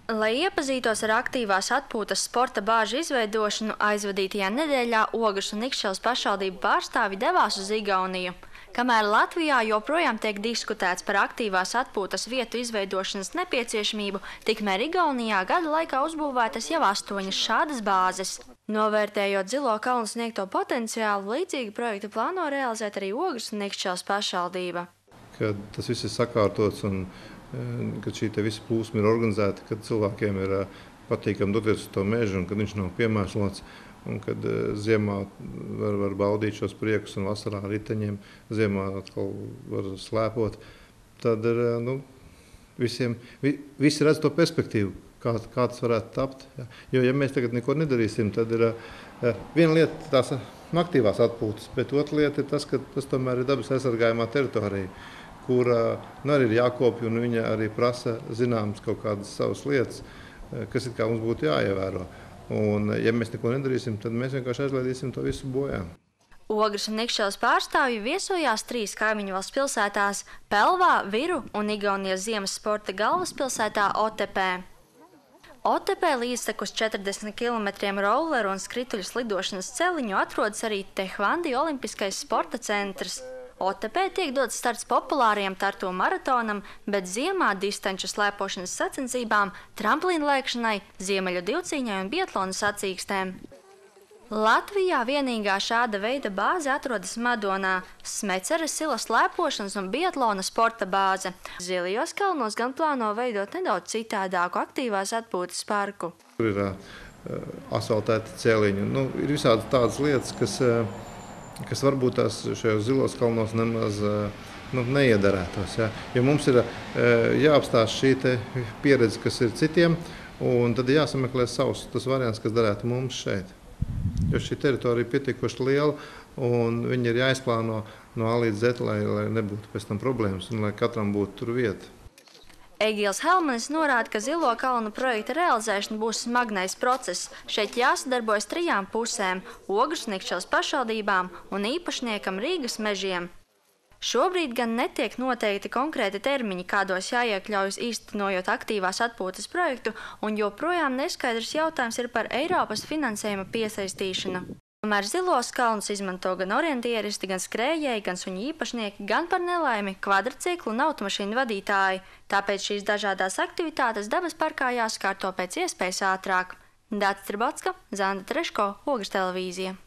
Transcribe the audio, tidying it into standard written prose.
Lai iepazītos ar aktīvās atpūtas sporta bāžu izveidošanu, aizvadītajā nedēļā Ogres un Ikšķeles pašvaldību pārstāvji devās uz Igauniju. Kamēr Latvijā joprojām tiek diskutēts par aktīvās atpūtas vietu izveidošanas nepieciešamību, tikmēr Igaunijā gada laikā uzbūvētas jau 8 šādas bāzes. Novērtējot Zilo kalnu sniegto potenciālu, līdzīgi projektu plāno realizēt arī Ogres un Ikšķeles pašvaldība. Kad tas viss ir sakārtots un kad šī visa plūsma ir organizēta, kad cilvēkiem ir patīkami doties uz to mežu un kad viņš nav piemēslots, un kad ziemā var baudīt šos priekus un vasarā riteņiem, ziemā atkal var slēpot, tad visi redz to perspektīvu, kā tas varētu tapt. Ja. Jo, ja mēs tagad neko nedarīsim, tad ir viena lieta tās aktīvās atpūtas, bet otra lieta ir tas, ka tas tomēr ir dabas aizsargājumā teritorija, kur arī ir jākopja, un viņa arī prasa zināmas kaut kādas savas lietas, kas it kā mums būtu jāievēro. Un, ja mēs neko nedarīsim, tad mēs vienkārši aizlaidīsim to visu bojā. Ogres un Ikšķeles pārstāvji viesojās 3 kaimiņu valsts pilsētās – Pelvā, Viru un Igaunijas ziemas sporta galvaspilsētā Otepē. Otepē līdztekus 40 km rolleru un skrituļu slidošanas celiņu atrodas arī Tehvandi olimpiskais sporta centrs. Otepē tiek dots starts populāriem Tartu maratonam, bet ziemā distanču slēpošanas sacensībām, tramplīnu lēkšanai, ziemeļu divcīņai un biatlona sacīkstēm. Latvijā vienīgā šāda veida bāze atrodas Madonā – Smeceres silas slēpošanas un biatlona sporta bāze. Zilijos kalnos gan plāno veidot nedaudz citādāku aktīvās atpūtas parku. Tur ir asfaltēti cēliņi. Ir visādi tādas lietas, kas varbūt tās šajos zilos kalnos nemaz neiedarētos. Ja? Jo mums ir jāapstāst šī pieredze, kas ir citiem, un tad jāsameklē savs tas variants, kas darētu mums šeit. Jo šī teritorija ir pietiekoši liela, un viņi ir jāizplāno no A līdz Z, lai nebūtu pēc tam problēmas, un lai katram būtu tur vieta. Egils Helmanis norāda, ka Zilo kalnu projekta realizēšana būs smagnējs process. Šeit jāsadarbojas 3 pusēm – Ogres un Ikšķeles pašvaldībām un īpašniekam Rīgas mežiem. Šobrīd gan netiek noteikti konkrēti termiņi, kādos jāiekļaujas īstenojot aktīvās atpūtas projektu, un joprojām neskaidrs jautājums ir par Eiropas finansējuma piesaistīšanu. Tomēr Zilos kalnus izmanto gan orientieristi, gan skrējēji, gan suņu īpašnieki, gan par nelaimi kvadriciklu un automašīnu vadītāji. Tāpēc šīs dažādās aktivitātes dabas parkā jāskārto pēc iespējas ātrāk. Dācis Tribotska, Zanda Treško, Ogres televīzija.